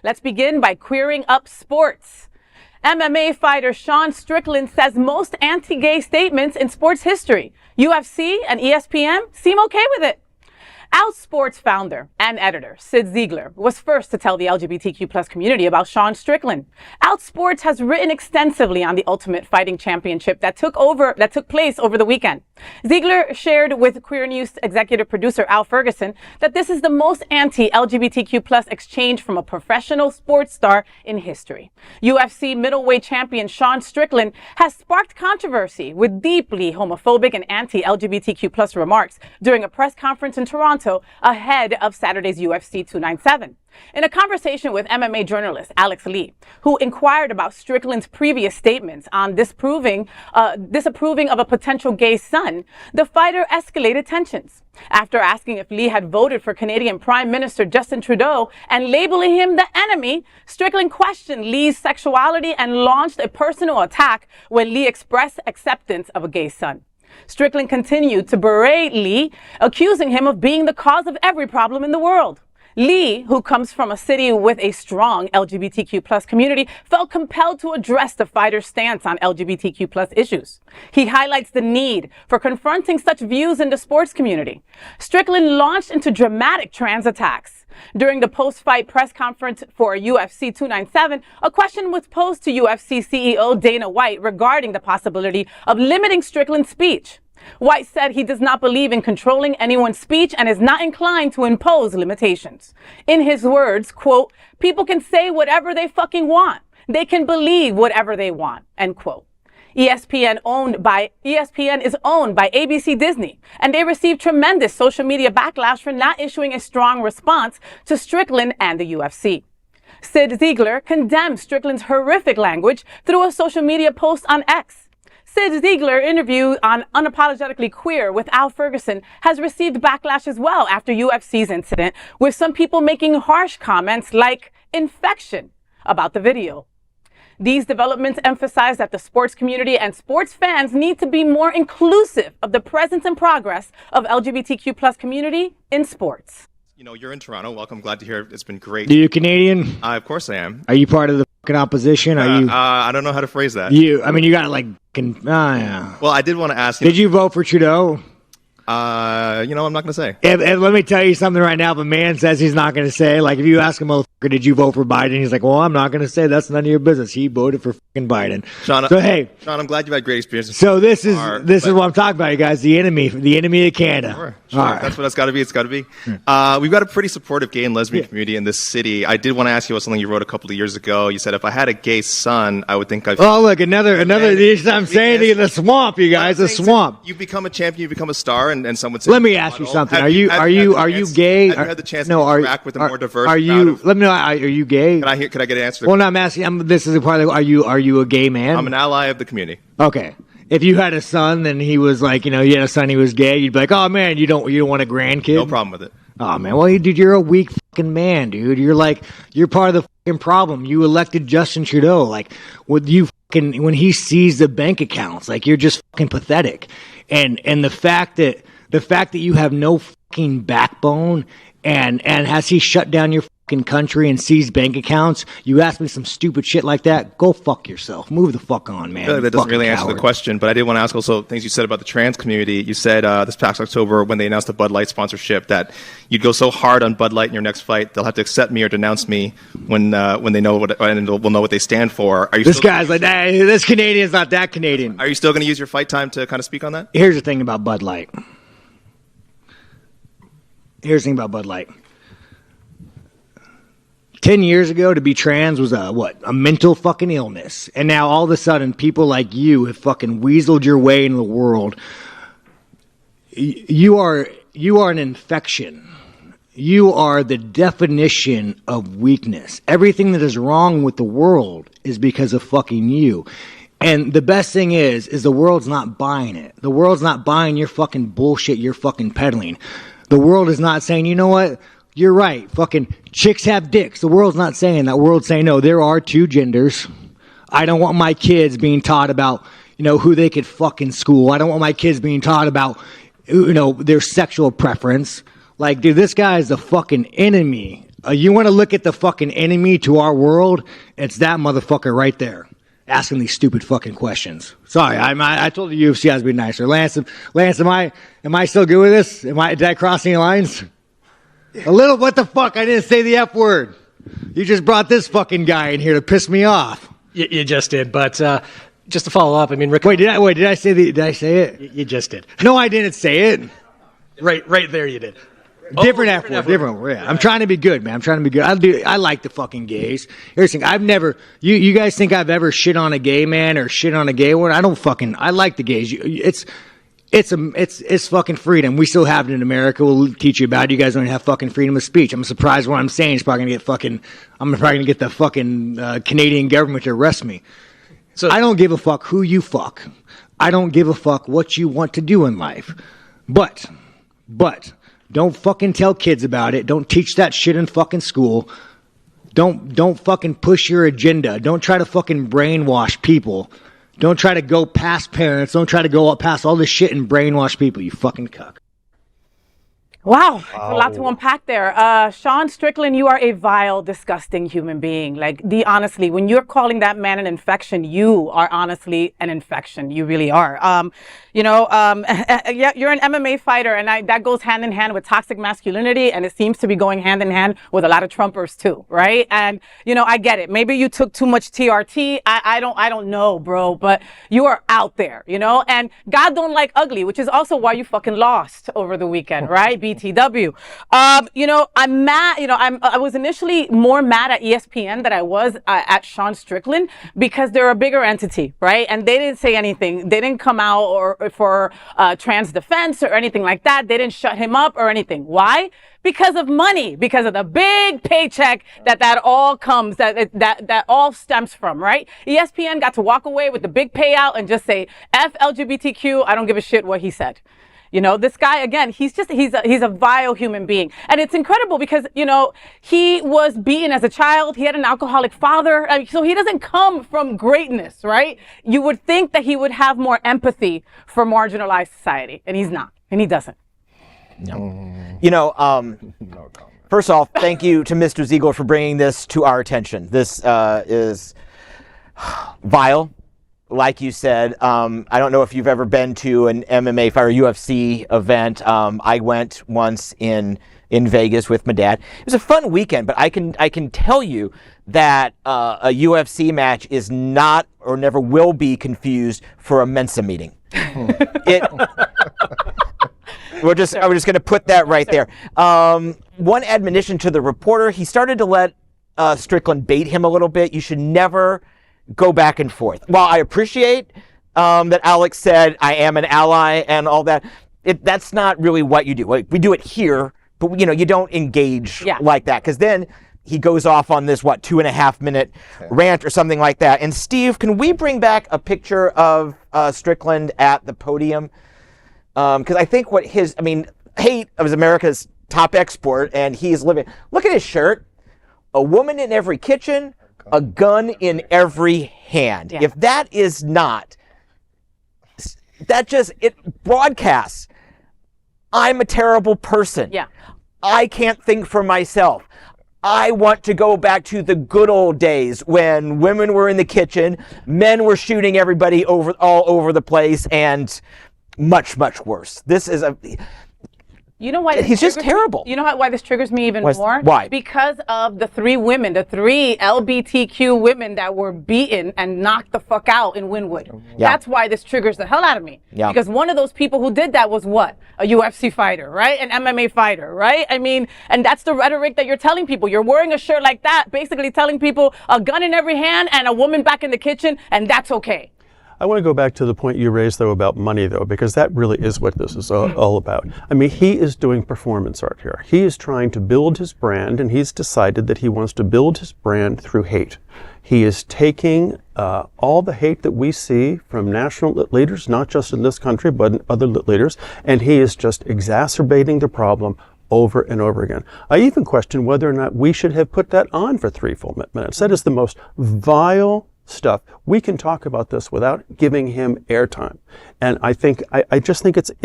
Let's begin by queering up sports. MMA fighter Sean Strickland says most anti-gay statements in sports history. UFC and ESPN seem okay with it. Outsports founder and editor Sid Ziegler was first to tell the LGBTQ plus community about Sean Strickland. Outsports has written extensively on the Ultimate Fighting Championship that took place over the weekend. Ziegler shared with Queer News executive producer Al Ferguson that this is the most anti-LGBTQ plus exchange from a professional sports star in history. UFC middleweight champion Sean Strickland has sparked controversy with deeply homophobic and anti-LGBTQ plus remarks during a press conference in Toronto ahead of Saturday's UFC 297. In a conversation with MMA journalist Alex Lee, who inquired about Strickland's previous statements on disapproving of a potential gay son, the fighter escalated tensions. After asking if Lee had voted for Canadian Prime Minister Justin Trudeau and labeling him the enemy, Strickland questioned Lee's sexuality and launched a personal attack when Lee expressed acceptance of a gay son. Strickland continued to berate Lee, accusing him of being the cause of every problem in the world. Lee, who comes from a city with a strong LGBTQ plus community, felt compelled to address the fighter's stance on LGBTQ plus issues. He highlights the need for confronting such views in the sports community. Strickland launched into dramatic trans attacks. During the post-fight press conference for UFC 297, a question was posed to UFC CEO Dana White regarding the possibility of limiting Strickland's speech. White said he does not believe in controlling anyone's speech and is not inclined to impose limitations. In his words, quote, "People can say whatever they fucking want. They can believe whatever they want," end quote. ESPN is owned by ABC Disney, and they received tremendous social media backlash for not issuing a strong response to Strickland and the UFC. Sid Ziegler condemned Strickland's horrific language through a social media post on X. Sid Ziegler, interview on Unapologetically Queer with Al Ferguson, has received backlash as well after UFC's incident, with some people making harsh comments like infection about the video. These developments emphasize that the sports community and sports fans need to be more inclusive of the presence and progress of LGBTQ plus community in sports. You know, you're in Toronto. Welcome. Glad to hear it. It's been great. Are you Canadian? Of course I am. Are you part of the fucking opposition? Are you? I don't know how to phrase that. You got like, yeah. Well, I did want to ask you. Did you vote for Trudeau? I'm not going to say. And let me tell you something right now. If a man says he's not going to say, like if you ask him, motherfucker, did you vote for Biden? He's like, well, I'm not going to say. That's none of your business. He voted for fucking Biden. Sean, I'm glad you've had great experiences. So this is what I'm talking about, you guys. The enemy of Canada. Sure. All right. That's what it's got to be. It's got to be. We've got a pretty supportive gay and lesbian community in this city. I did want to ask you about something you wrote a couple of years ago. You said, if I had a gay son, I would think I've... Oh, look, another. I'm saying to you, the swamp, you guys, the swamp. You become a champion, you become a star, and someone says... Let me ask you something. Are you gay? Have you had the chance to interact with a more diverse crowd? Let me know. Are you gay? Could I get an answer? Well, no, I'm asking. This is a part of. Are you a gay man? I'm an ally of the community. Okay. If you had a son and he was like, you had a son, he was gay, you'd be like, oh man, you don't want a grandkid? No problem with it. Oh man, well, dude, you're a weak fucking man, dude. You're part of the fucking problem. You elected Justin Trudeau, like, when he sees the bank accounts, like, you're just fucking pathetic. And the fact that you have no fucking backbone, and has he shut down your fucking country and seized bank accounts? You ask me some stupid shit like that, go fuck yourself. Move the fuck on, man. I feel like that doesn't really answer the question, but I did want to ask also things you said about the trans community. You said this past October when they announced the Bud Light sponsorship that you'd go so hard on Bud Light in your next fight, they'll have to accept me or denounce me when they know what, and will know what they stand for. This guy's like, hey, this Canadian's not that Canadian. Are you still going to use your fight time to kind of speak on that? Here's the thing about Bud Light. 10 years ago, to be trans was a mental fucking illness. And now all of a sudden, people like you have fucking weaseled your way into the world. You are an infection. You are the definition of weakness. Everything that is wrong with the world is because of fucking you. And the best thing is the world's not buying it. The world's not buying your fucking bullshit you're fucking peddling. The world is not saying, you know what? You're right. Fucking chicks have dicks. The world's not saying that. The world's saying, no, there are two genders. I don't want my kids being taught about, who they could fuck in school. I don't want my kids being taught about, their sexual preference. Like, dude, this guy is the fucking enemy You want to look at the fucking enemy to our world? It's that motherfucker right there, asking these stupid fucking questions. Sorry, I told the UFC I was being nicer. Lance, am I still good with this? Did I cross any lines? A little. What the fuck? I didn't say the F word. You just brought this fucking guy in here to piss me off. You just did, but just to follow up, I mean, Rick. Did I say it? You just did. No, I didn't say it. Right there, you did. Different F word. Yeah. I'm trying to be good, man. I'm trying to be good. I like the fucking gays. Here's the thing. I've never. You guys think I've ever shit on a gay man or shit on a gay woman? I don't fucking. I like the gays. It's fucking freedom. We still have it in America. We'll teach you about it. You guys don't have fucking freedom of speech. I'm surprised what I'm saying is probably gonna get fucking. I'm probably gonna get the fucking Canadian government to arrest me. So I don't give a fuck who you fuck. I don't give a fuck what you want to do in life. But don't fucking tell kids about it. Don't teach that shit in fucking school. Don't fucking push your agenda. Don't try to fucking brainwash people. Don't try to go past parents. Don't try to go past all this shit and brainwash people, you fucking cuck. Wow, there's a lot to unpack there. Sean Strickland, you are a vile, disgusting human being. Like, honestly, when you're calling that man an infection, you are honestly an infection. You really are. Yeah, you're an MMA fighter, and that goes hand in hand with toxic masculinity, and it seems to be going hand in hand with a lot of Trumpers too, right? And I get it. Maybe you took too much TRT. I don't know, bro, but you are out there, And God don't like ugly, which is also why you fucking lost over the weekend, right? BTW. I'm mad. I was initially more mad at ESPN than I was at Sean Strickland because they're a bigger entity, right? And they didn't say anything. They didn't come out or for trans defense or anything like that. They didn't shut him up or anything. Why? Because of money, because of the big paycheck that all comes, that all stems from, right? ESPN got to walk away with the big payout and just say, F LGBTQ, I don't give a shit what he said. This guy, again, he's a vile human being. And it's incredible because, he was beaten as a child. He had an alcoholic father. So he doesn't come from greatness, right? You would think that he would have more empathy for marginalized society, and he's not, and he doesn't. No. First off, thank you to Mr. Ziegler for bringing this to our attention. This is vile. Like you said, I don't know if you've ever been to an MMA fight or UFC event. I went once in Vegas with my dad. It was a fun weekend, but I can tell you that a UFC match is not or never will be confused for a Mensa meeting. We're just going to put that right there. One admonition to the reporter: he started to let Strickland bait him a little bit. You should never go back and forth. While I appreciate that Alex said I am an ally and all that, that's not really what you do. We do it here, but you don't engage like that, because then he goes off on this 2.5 minute rant or something like that. And Steve, can we bring back a picture of Strickland at the podium? Because I think hate is America's top export, and he's living. Look at his shirt: a woman in every kitchen, a gun in every hand. Yeah. If that is not, it broadcasts, I'm a terrible person. Yeah. I can't think for myself. I want to go back to the good old days when women were in the kitchen, men were shooting everybody all over the place, and much, much worse. This is You know why? He's just terrible. You know why this triggers me even more? Why? Because of the three LGBTQ women that were beaten and knocked the fuck out in Wynwood. Yeah. That's why this triggers the hell out of me. Yeah. Because one of those people who did that was what? A UFC fighter, right? An MMA fighter, right? And that's the rhetoric that you're telling people. You're wearing a shirt like that, basically telling people a gun in every hand and a woman back in the kitchen, and that's okay. I want to go back to the point you raised, though, about money, though, because that really is what this is all about. He is doing performance art here. He is trying to build his brand, and he's decided that he wants to build his brand through hate. He is taking all the hate that we see from national lit leaders, not just in this country, but in other lit leaders, and he is just exacerbating the problem over and over again. I even question whether or not we should have put that on for 3 full minutes. That is the most vile stuff. We can talk about this without giving him airtime, and I just think it's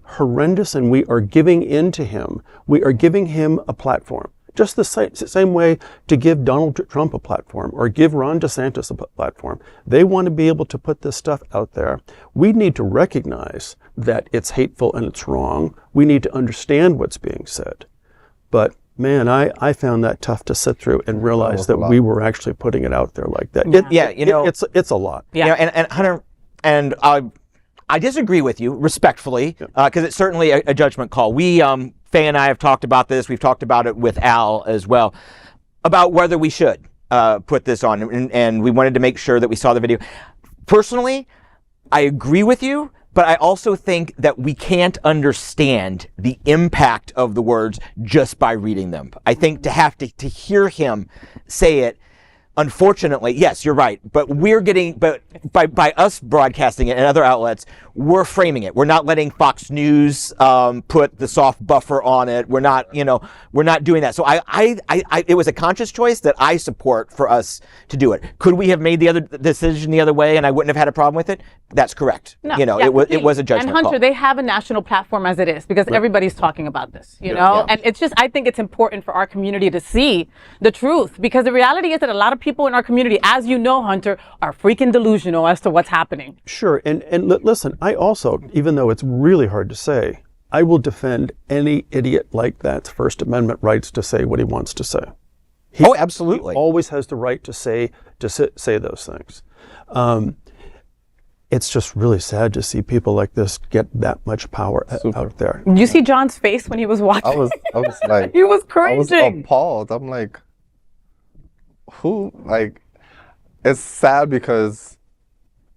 horrendous, and we are giving in to him. We are giving him a platform Just the same way to give Donald Trump a platform or give Ron DeSantis a platform. They want to be able to put this stuff out there. We need to recognize that it's hateful and it's wrong. We need to understand what's being said. But man, I found that tough to sit through and realize that we were actually putting it out there like that. It's a lot. Yeah, and Hunter, and I disagree with you respectfully, because it's certainly a judgment call. Faye and I have talked about this. We've talked about it with Al as well, about whether we should put this on, and we wanted to make sure that we saw the video. Personally, I agree with you, but I also think that we can't understand the impact of the words just by reading them. I think to have to hear him say it, unfortunately, yes, you're right. But by us broadcasting it and other outlets, we're framing it. We're not letting Fox News put the soft buffer on it. We're not doing that. So it was a conscious choice that I support for us to do it. Could we have made the other decision the other way and I wouldn't have had a problem with it? That's correct. No, it was a judgment And Hunter, call. they have a national platform as it is because everybody's talking about this, you know? And it's just, I think it's important for our community to see the truth, because the reality is that a lot of people in our community, as you know, Hunter, are freaking delusional as to what's happening. Sure, and listen, I also, even though it's really hard to say, I will defend any idiot like that's First Amendment rights to say what he wants to say. Absolutely. He always has the right to say those things. It's just really sad to see people like this get that much power out there. Did you see John's face when he was watching? I was like, he was crazy. I was appalled. I'm like, who? Like, it's sad because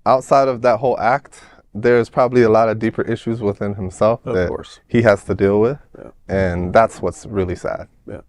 outside of that whole act, there's probably a lot of deeper issues within himself that he has to deal with, and that's what's really sad. Yeah.